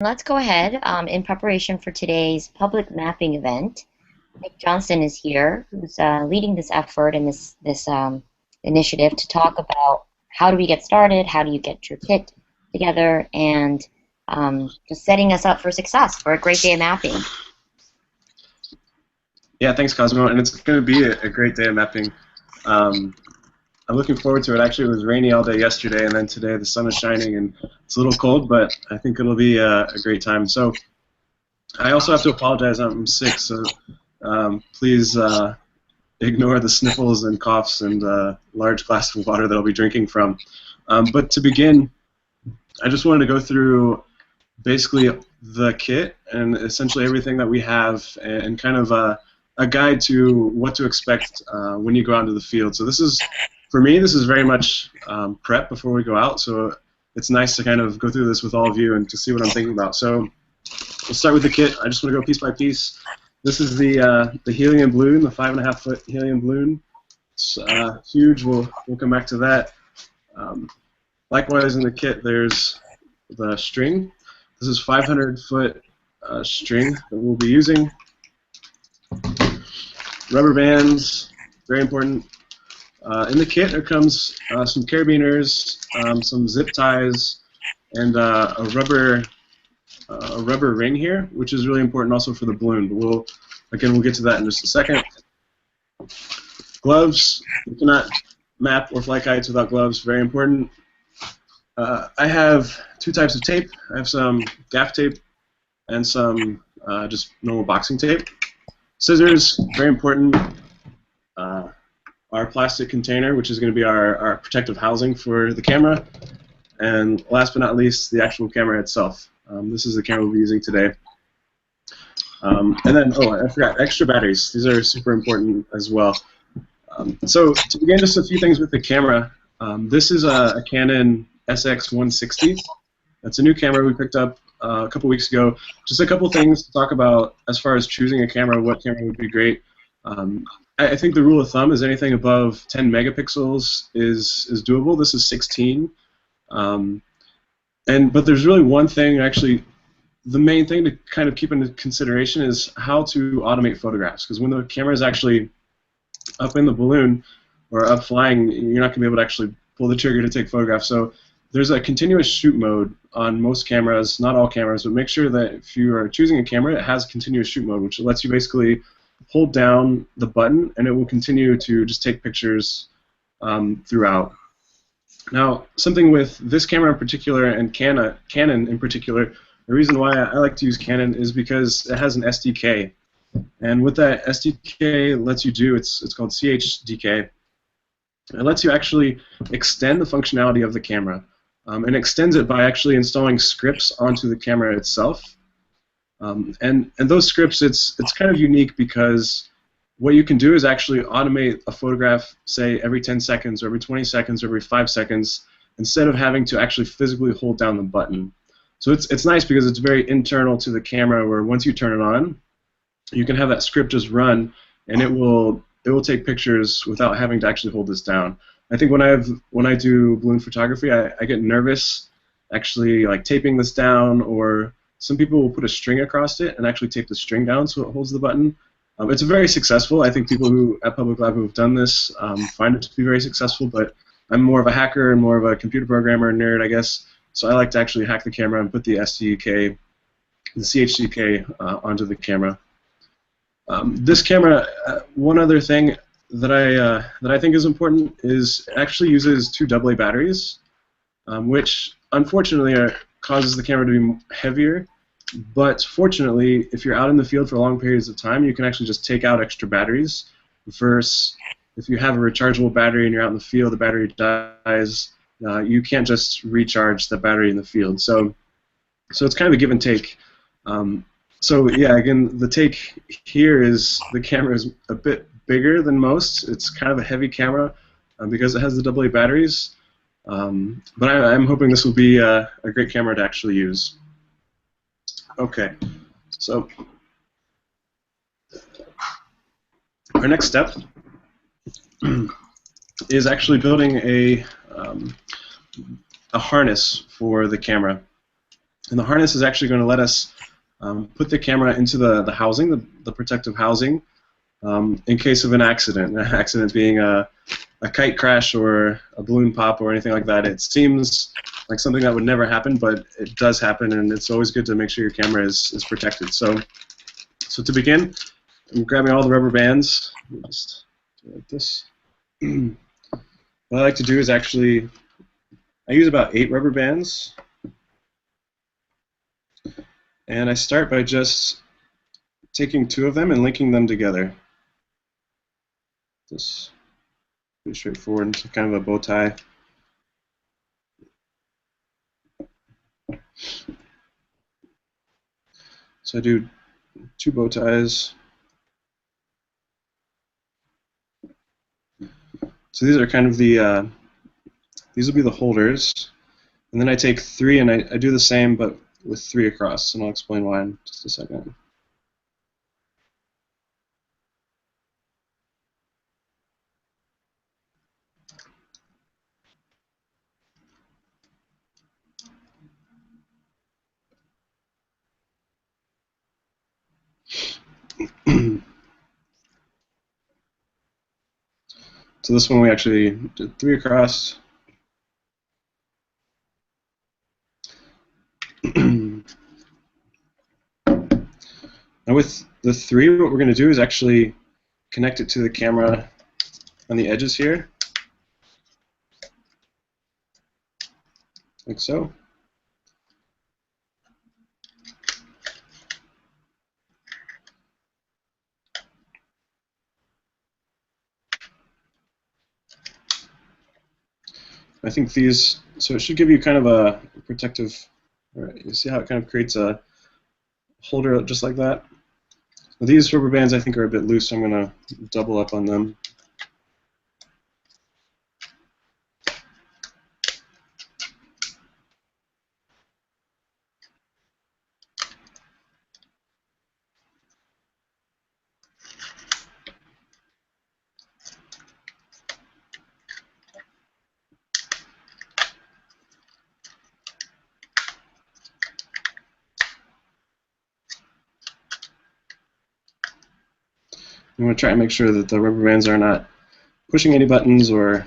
Let's go ahead. In preparation for today's public mapping event, Nick Johnson is here, who's leading this effort and this initiative to talk about how do we get started, how do you get your kit together, and just setting us up for success for a great day of mapping. Yeah, thanks, Cosmo, and it's going to be a great day of mapping. I'm looking forward to it. Actually, it was rainy all day yesterday, and then today the sun is shining, and it's a little cold, but I think it'll be a great time. So I also have to apologize. I'm sick, so please ignore the sniffles and coughs and large glass of water that I'll be drinking from. But to begin, I just wanted to go through basically the kit and essentially everything that we have and kind of a guide to what to expect when you go out into the field. So this is, for me, this is very much prep before we go out, so it's nice to kind of go through this with all of you and to see what I'm thinking about. So we'll start with the kit. I just want to go piece by piece. This is the Helium Balloon, the 5.5-foot Helium Balloon. It's huge. We'll come back to that. Likewise, in the kit, there's the string. This is 500-foot string that we'll be using. Rubber bands, very important. In the kit, there comes some carabiners, some zip ties, and a rubber ring here, which is really important also for the balloon. But we'll get to that in just a second. Gloves. You cannot map or fly kites without gloves. Very important. I have two types of tape. I have some gaff tape and some just normal boxing tape. Scissors, very important. Our plastic container, which is going to be our protective housing for the camera. And last but not least, the actual camera itself. This is the camera we'll be using today. And then, oh, I forgot, extra batteries. These are super important as well. So to begin, just a few things with the camera. This is a Canon SX160. That's a new camera we picked up a couple weeks ago. Just a couple things to talk about as far as choosing a camera, what camera would be great. I think the rule of thumb is anything above 10 megapixels is doable. This is 16. But there's really one thing, actually, the main thing to kind of keep into consideration is how to automate photographs. Because when the camera is actually up in the balloon or up flying, you're not going to be able to actually pull the trigger to take photographs. So there's a continuous shoot mode on most cameras, not all cameras, but make sure that if you are choosing a camera, it has continuous shoot mode, which lets you basically hold down the button and it will continue to just take pictures throughout. Now, something with this camera in particular and Canon in particular, the reason why I like to use Canon is because it has an SDK. And what that SDK lets you do, it's called Chdk. It lets you actually extend the functionality of the camera. And extends it by actually installing scripts onto the camera itself. And those scripts, it's kind of unique because what you can do is actually automate a photograph, say, every 10 seconds or every 20 seconds or every 5 seconds instead of having to actually physically hold down the button. So it's nice because it's very internal to the camera where once you turn it on, you can have that script just run and it will take pictures without having to actually hold this down. I think when I do balloon photography, I get nervous actually like taping this down, or some people will put a string across it and actually tape the string down so it holds the button. It's very successful. I think people who at Public Lab who have done this find it to be very successful, but I'm more of a hacker and more of a computer programmer nerd, I guess, so I like to actually hack the camera and put the SDK, the CHDK onto the camera. This camera, one other thing that I think is important is it actually uses 2 AA batteries, which unfortunately causes the camera to be heavier. But fortunately, if you're out in the field for long periods of time, you can actually just take out extra batteries. Versus if you have a rechargeable battery and you're out in the field, the battery dies. You can't just recharge the battery in the field. So it's kind of a give and take. So yeah, again, the take here is the camera is a bit bigger than most. It's kind of a heavy camera because it has the AA batteries. But I'm hoping this will be a great camera to actually use. Okay, so our next step is actually building a harness for the camera. And the harness is actually going to let us put the camera into the housing, the protective housing, in case of an accident. An accident being a kite crash or a balloon pop or anything like that. It seems like something that would never happen, but it does happen, and it's always good to make sure your camera is protected. So to begin, I'm grabbing all the rubber bands. Just do it like this. What I like to do is actually, I use about 8 rubber bands, and I start by just taking 2 of them and linking them together. Just pretty straightforward, into kind of a bow tie. So I do 2 bow ties. So these are kind of the, these will be the holders. And then I take 3 and I do the same but with 3 across, and I'll explain why in just a second. So this one we actually did 3 across. Now with the 3, what we're going to do is actually connect it to the camera on the edges here, like so. I think these, so it should give you kind of a protective, you see how it kind of creates a holder just like that. Now these rubber bands I think are a bit loose, so I'm going to double up on them. I'm going to try and make sure that the rubber bands are not pushing any buttons or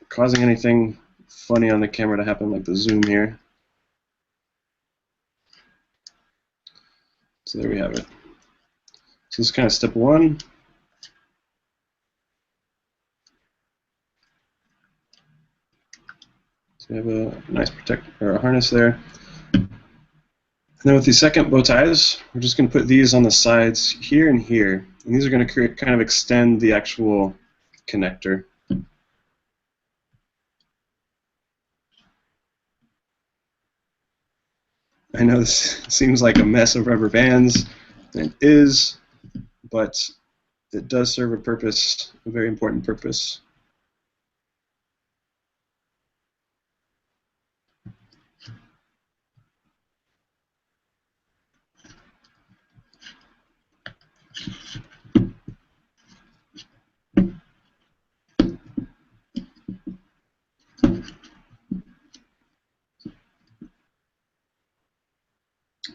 causing anything funny on the camera to happen, like the zoom here. So there we have it. So this is kind of step 1. So we have a nice a harness there. And then with the second bow ties, we're just going to put these on the sides here and here. And these are going to kind of extend the actual connector. I know this seems like a mess of rubber bands, and it is, but it does serve a purpose, a very important purpose.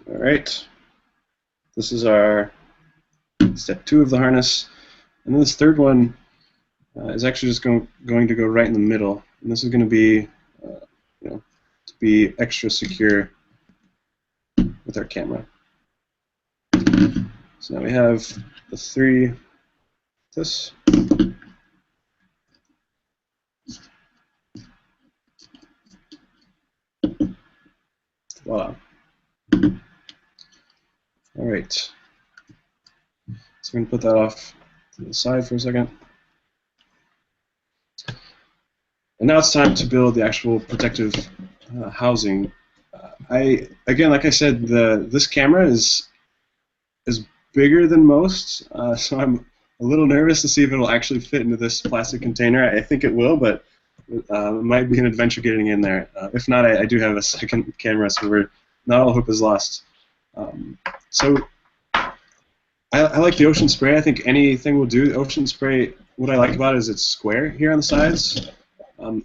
All right, this is our step 2 of the harness, and then this third one is actually just going to go right in the middle, and this is going to be, to be extra secure with our camera. So now we have the 3. This. Voila. All right. So I'm going to put that off to the side for a second. And now it's time to build the actual protective housing. Again, like I said, this camera is bigger than most, so I'm a little nervous to see if it'll actually fit into this plastic container. I think it will, but it might be an adventure getting in there. If not, I do have a second camera, so not all hope is lost. So I like the ocean spray. I think anything will do. The ocean spray, what I like about it is it's square here on the sides,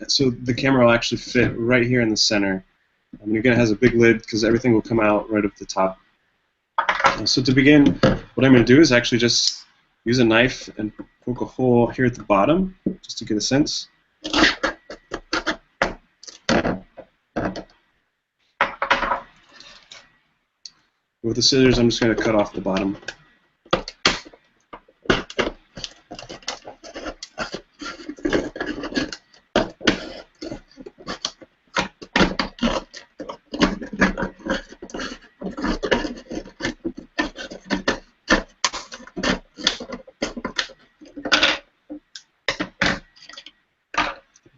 so the camera will actually fit right here in the center. And again, it has a big lid because everything will come out right up the top. So to begin, what I'm going to do is actually just use a knife and poke a hole here at the bottom, just to get a sense. With the scissors, I'm just going to cut off the bottom.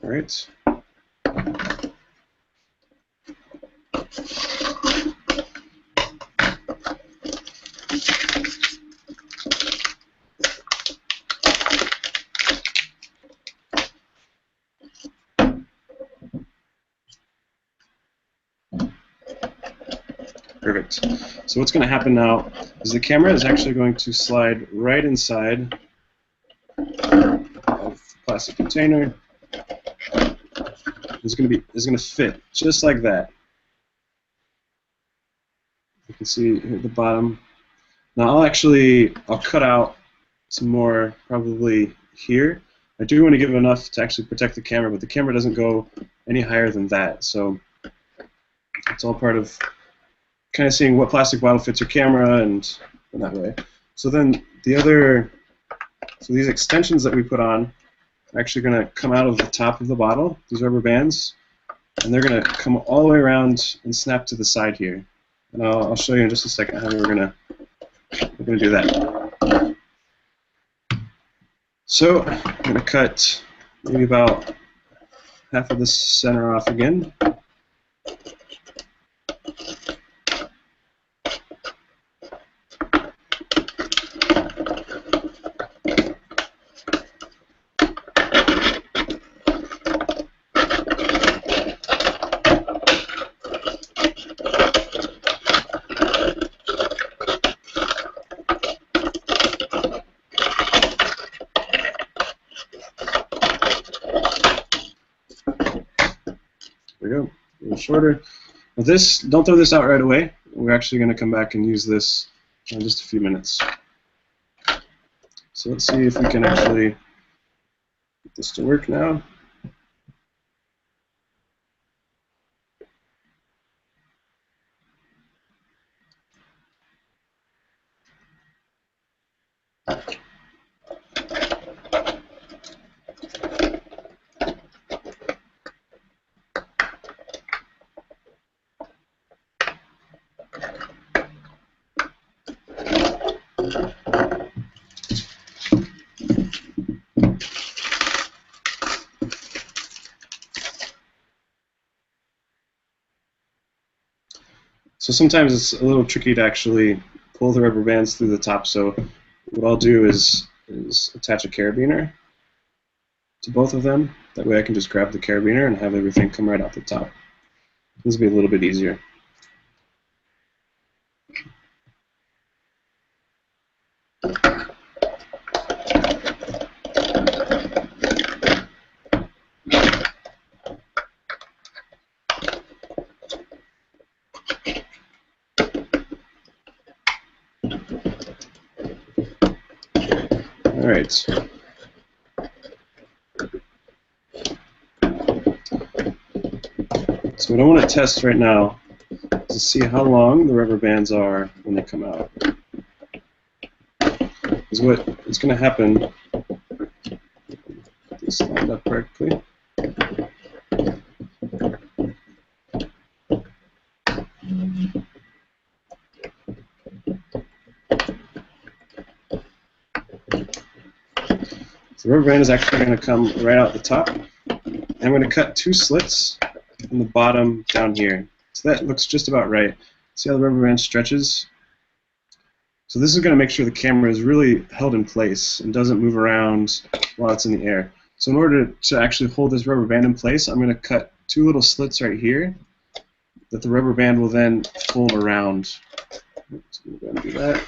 All right. Perfect. So what's going to happen now is the camera is actually going to slide right inside of the plastic container. It's going to fit just like that. You can see here at the bottom. Now I'll cut out some more probably here. I do want to give enough to actually protect the camera, but the camera doesn't go any higher than that. So it's all part of kind of seeing what plastic bottle fits your camera and that way. So then these extensions that we put on are actually going to come out of the top of the bottle, these rubber bands, and they're going to come all the way around and snap to the side here. And I'll show you in just a second how we're going to do that. So I'm going to cut maybe about half of this center off again. There we go, a little shorter. Now don't throw this out right away. We're actually going to come back and use this in just a few minutes. So let's see if we can actually get this to work now. So sometimes it's a little tricky to actually pull the rubber bands through the top, so what I'll do is attach a carabiner to both of them. That way I can just grab the carabiner and have everything come right out the top. This will be a little bit easier. All right. So what I want to test right now is to see how long the rubber bands are when they come out. Because what is going to happen, get this lined up correctly. So the rubber band is actually going to come right out the top. And I'm going to cut 2 slits in the bottom down here. So that looks just about right. See how the rubber band stretches? So this is going to make sure the camera is really held in place and doesn't move around while it's in the air. So in order to actually hold this rubber band in place, I'm going to cut 2 little slits right here that the rubber band will then fold around. So I'm going to do that.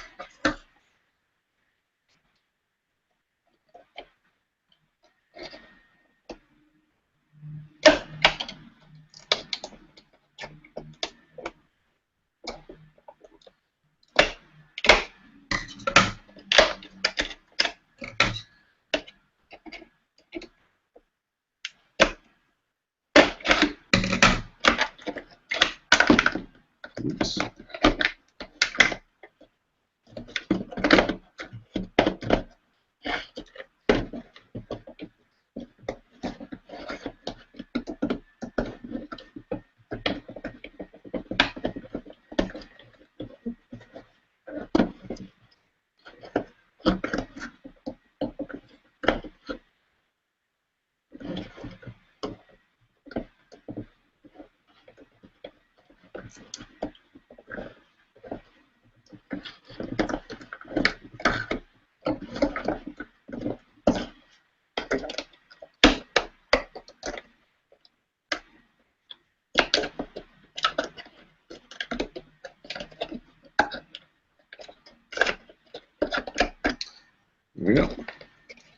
There we go.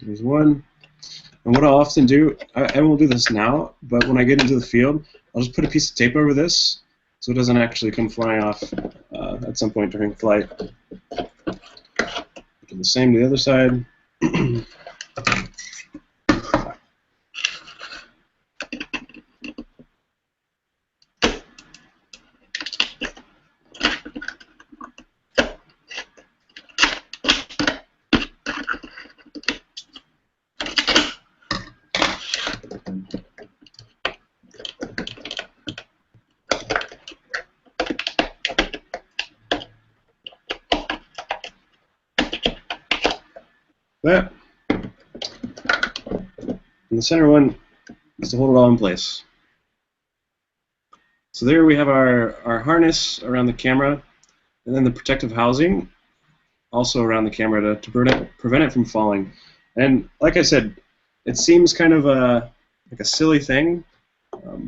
There's one. And what I'll often do, I won't do this now, but when I get into the field, I'll just put a piece of tape over this so it doesn't actually come flying off at some point during flight. Do the same to the other side. That. And the center one is to hold it all in place. So there we have our harness around the camera, and then the protective housing also around the camera to prevent it from falling. And like I said, it seems kind of like a silly thing,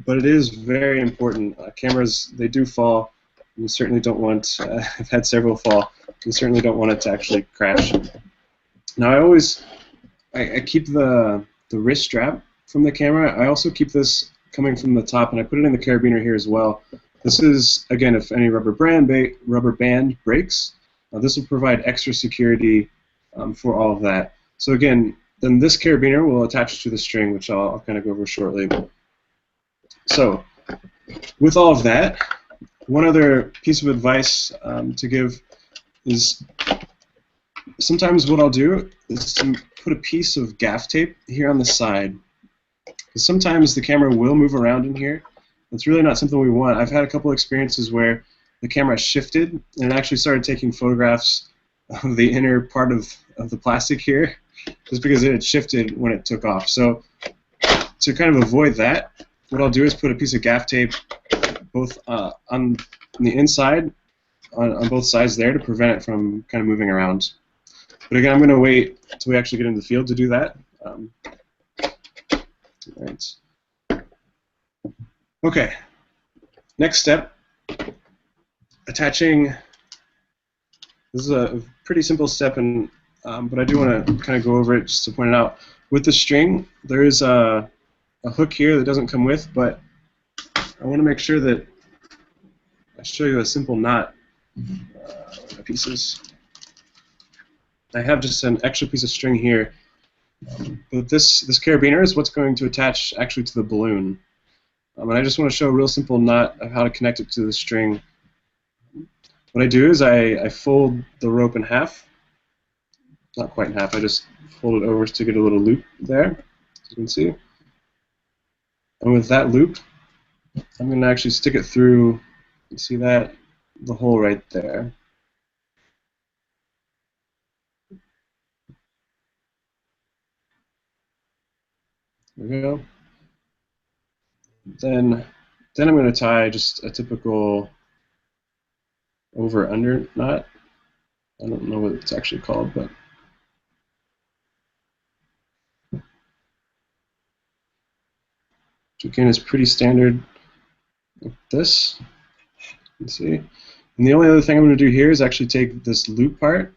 but it is very important. Cameras, they do fall. You certainly don't want, I've had several fall, you certainly don't want it to actually crash. Now I keep the wrist strap from the camera. I also keep this coming from the top, and I put it in the carabiner here as well. This is, again, if any rubber band breaks, this will provide extra security for all of that. So again, then this carabiner will attach to the string, which I'll kind of go over shortly. So with all of that, one other piece of advice to give is sometimes what I'll do is to put a piece of gaff tape here on the side. Because sometimes the camera will move around in here. It's really not something we want. I've had a couple experiences where the camera shifted and it actually started taking photographs of the inner part of the plastic here just because it had shifted when it took off. So to kind of avoid that, what I'll do is put a piece of gaff tape both on the inside, on both sides there, to prevent it from kind of moving around. But again, I'm going to wait until we actually get into the field to do that. Right. Okay, next step, attaching. This is a pretty simple step, but I do want to kind of go over it just to point it out. With the string, there is a hook here that doesn't come with, but I want to make sure that I show you a simple knot pieces. I have just an extra piece of string here, but this carabiner is what's going to attach actually to the balloon. And I just want to show a real simple knot of how to connect it to the string. What I do is I fold the rope in half, not quite in half, I just fold it over to get a little loop there, as you can see. And with that loop, I'm going to actually stick it through, you see that, the hole right there. There we go. Then I'm going to tie just a typical over-under knot. I don't know what it's actually called, but which again is pretty standard like this. You can see. And the only other thing I'm going to do here is actually take this loop part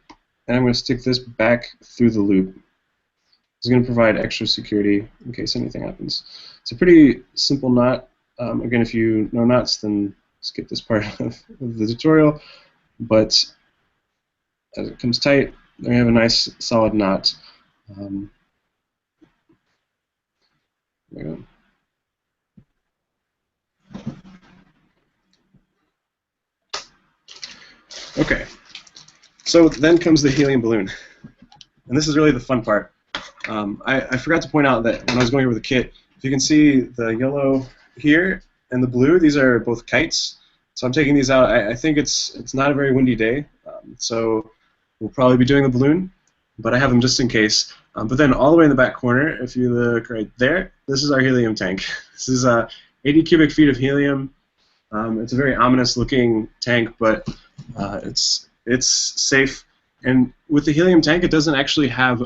and I'm going to stick this back through the loop. It's going to provide extra security in case anything happens. It's a pretty simple knot. Again, if you know knots, then skip this part of the tutorial. But as it comes tight, then we have a nice solid knot. There we go. Okay, so then comes the helium balloon. And this is really the fun part. I forgot to point out that when I was going over the kit, if you can see the yellow here and the blue, these are both kites. So I'm taking these out. I think it's not a very windy day, so we'll probably be doing the balloon, but I have them just in case. But then all the way in the back corner, if you look right there, this is our helium tank. This is 80 cubic feet of helium. It's a very ominous looking tank, but it's safe. And with the helium tank, it doesn't actually have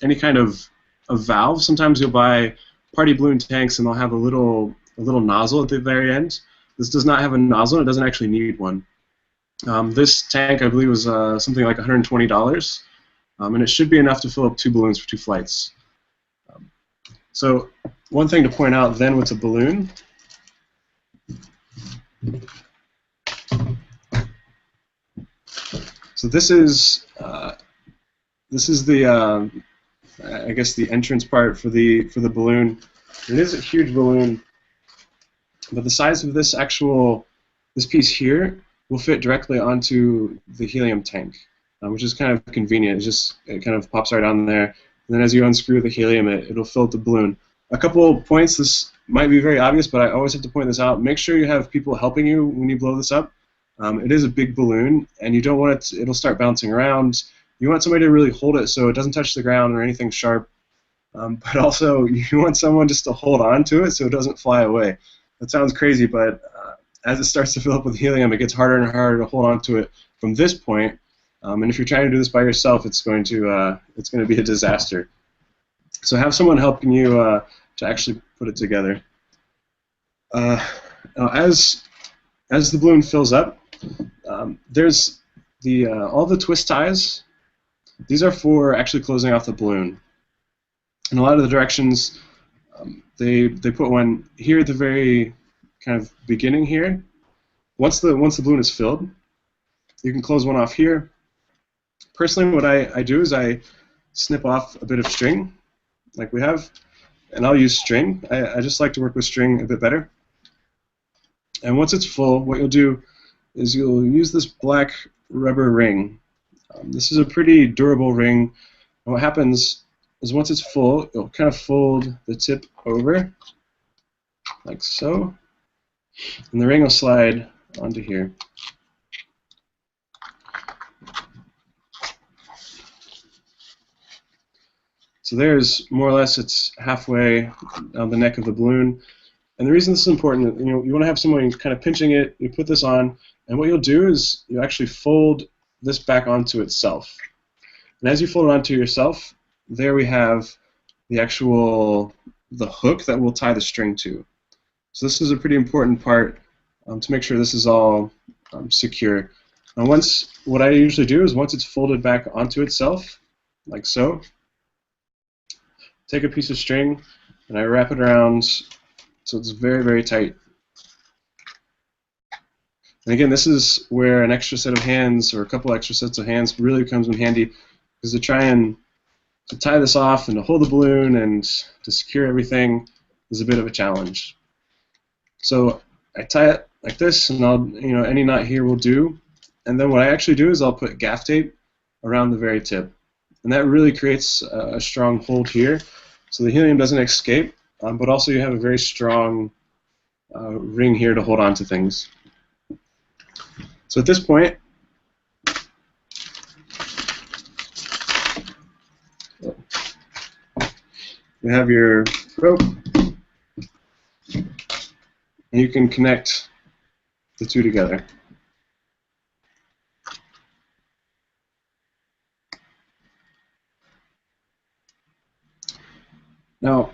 any kind of a valve. Sometimes you'll buy party balloon tanks and they'll have a little nozzle at the very end. This does not have a nozzle, and it doesn't actually need one. This tank, I believe, was something like $120. and it should be enough to fill up 2 balloons for 2 flights. So one thing to point out then with a balloon, so this is the I guess the entrance part for the balloon. It is a huge balloon, but the size of this piece here will fit directly onto the helium tank, which is kind of convenient. It kind of pops right on there, and then as you unscrew the helium, it'll fill the balloon. A couple points. This might be very obvious, but I always have to point this out. Make sure you have people helping you when you blow this up. It is a big balloon, and you don't want it'll start bouncing around. You want somebody to really hold it so it doesn't touch the ground or anything sharp, but also you want someone just to hold on to it so it doesn't fly away. That sounds crazy, but as it starts to fill up with helium, it gets harder and harder to hold on to it from this point. And if you're trying to do this by yourself, it's going to be a disaster. So have someone helping you to actually put it together. As the balloon fills up, there's all the twist ties. These are for actually closing off the balloon. And a lot of the directions, they put one here at the very kind of beginning here. Once the balloon is filled, you can close one off here. Personally, what I do is I snip off a bit of string, like we have, and I'll use string. I just like to work with string a bit better. And once it's full, what you'll do is you'll use this black rubber ring. This is a pretty durable ring. And what happens is once it's full, you'll kind of fold the tip over, like so, and the ring will slide onto here. So there's more or less, it's halfway down the neck of the balloon. And the reason this is important, you want to have someone kind of pinching it. You put this on, and what you'll do is you actually fold this back onto itself. And as you fold it onto yourself, there we have the hook that we'll tie the string to. So this is a pretty important part to make sure this is all secure. And what I usually do is once it's folded back onto itself, like so, take a piece of string and I wrap it around so it's very, very tight. And again, this is where an extra set of hands or a couple extra sets of hands really comes in handy, because to try and to tie this off and to hold the balloon and to secure everything is a bit of a challenge. So I tie it like this, and any knot here will do. And then what I actually do is I'll put gaff tape around the very tip, and that really creates a strong hold here, so the helium doesn't escape, but also you have a very strong ring here to hold on to things. So at this point, you have your rope, and you can connect the two together. Now,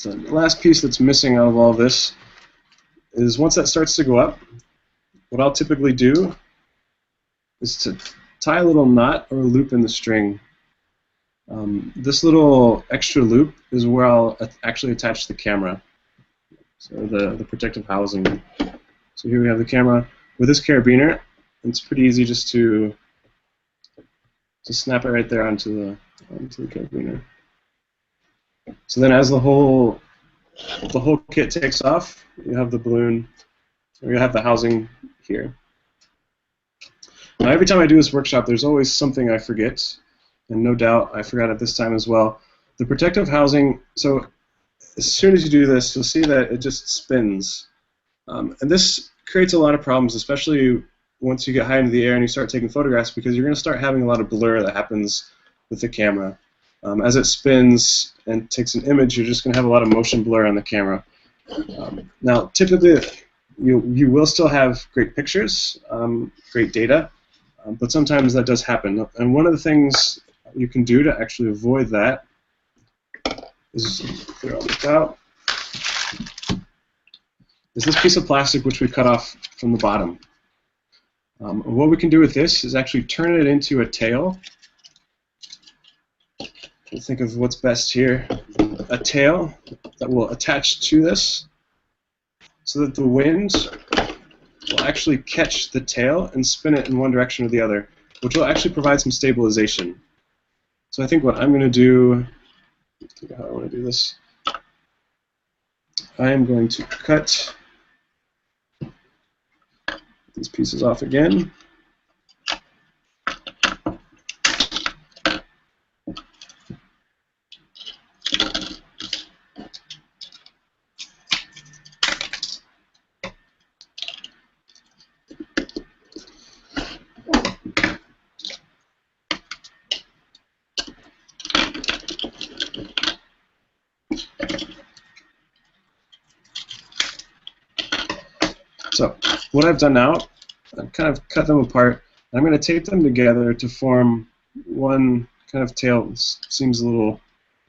the last piece that's missing out of all this is once that starts to go up, what I'll typically do is to tie a little knot or loop in the string. This little extra loop is where I'll actually attach the camera, so the protective housing. So here we have the camera. With this carabiner, it's pretty easy just to snap it right there onto the carabiner. So then as the whole kit takes off, you have the balloon, or you have the housing here. Now every time I do this workshop, there's always something I forget, and no doubt I forgot it this time as well. The protective housing, so as soon as you do this, you'll see that it just spins. And this creates a lot of problems, especially once you get high into the air and you start taking photographs, because you're going to start having a lot of blur that happens with the camera. As it spins and takes an image, you're just going to have a lot of motion blur on the camera. Now, typically, you will still have great pictures, great data, but sometimes that does happen. And one of the things you can do to actually avoid that is clear all this out. Is this piece of plastic which we cut off from the bottom. What we can do with this is actually turn it into a tail. think of what's best here. A tail that will attach to this so that the wind will actually catch the tail and spin it in one direction or the other, which will actually provide some stabilization. So I think what I'm going to do, think of how I want to do this. I am going to cut these pieces off again. So what I've done now, I've kind of cut them apart. I'm going to tape them together to form one kind of tail. This seems a little,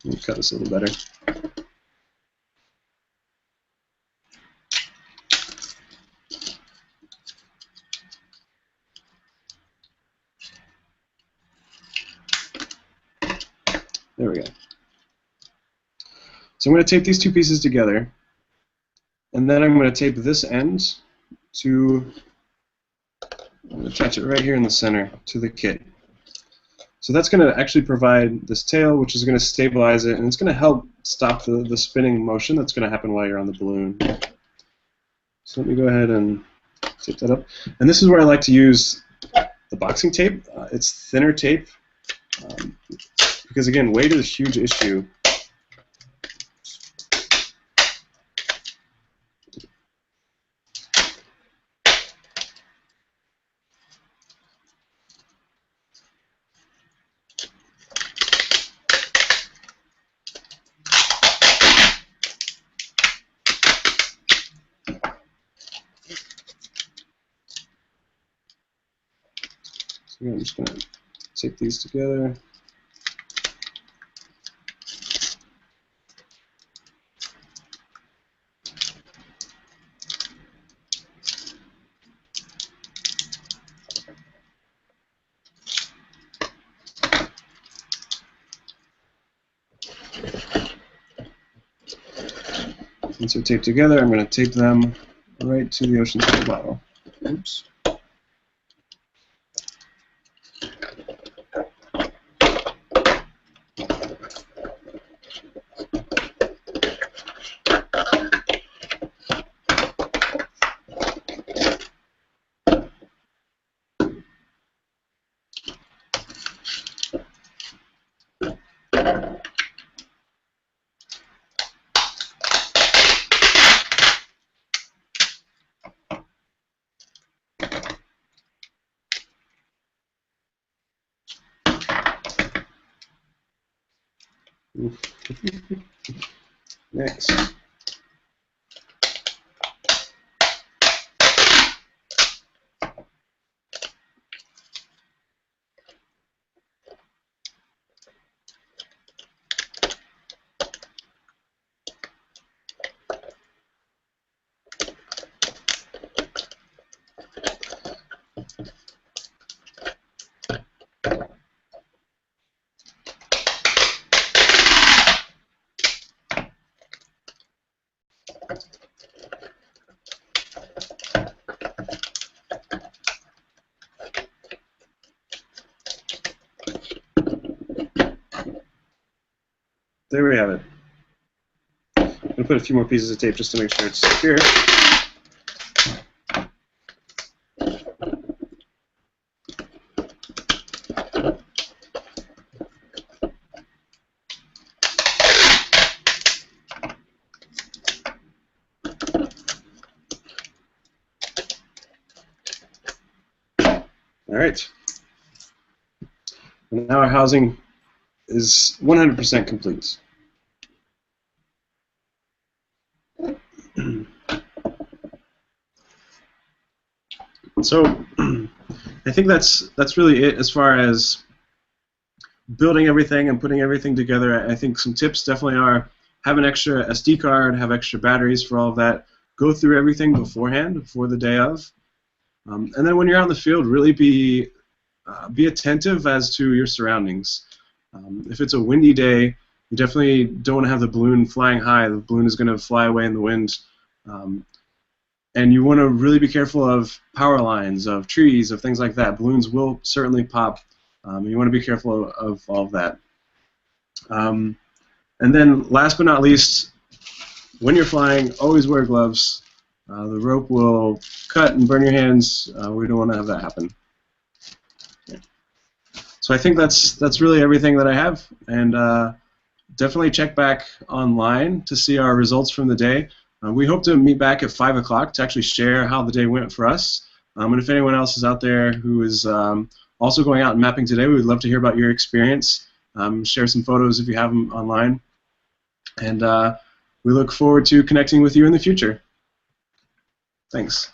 let me cut this a little better. There we go. So I'm going to tape these two pieces together, and then I'm going to tape this end to, I'm going to attach it right here in the center to the kit. So that's going to actually provide this tail, which is going to stabilize it, and it's going to help stop the spinning motion that's going to happen while you're on the balloon. So let me go ahead and tape that up. And this is where I like to use the boxing tape. It's thinner tape, because again, weight is a huge issue. I'm just going to tape these together. Once they're taped together, I'm going to tape them right to the ocean spray bottle. Oops. Next. There we have it. I'm going to put a few more pieces of tape just to make sure it's secure. All right. And now our housing is 100% complete. So I think that's really it as far as building everything and putting everything together. I think some tips definitely are have an extra SD card, have extra batteries for all of that. Go through everything beforehand, before the day of. And then when you're out in the field, really be attentive as to your surroundings. If it's a windy day, you definitely don't want to have the balloon flying high. The balloon is going to fly away in the wind. And you want to really be careful of power lines, of trees, of things like that. Balloons will certainly pop. You want to be careful of all of that. And then last but not least, when you're flying, always wear gloves. The rope will cut and burn your hands. We don't want to have that happen. So I think that's really everything that I have. And definitely check back online to see our results from the day. We hope to meet back at 5 o'clock to actually share how the day went for us. And if anyone else is out there who is also going out and mapping today, we would love to hear about your experience. Share some photos if you have them online. And we look forward to connecting with you in the future. Thanks.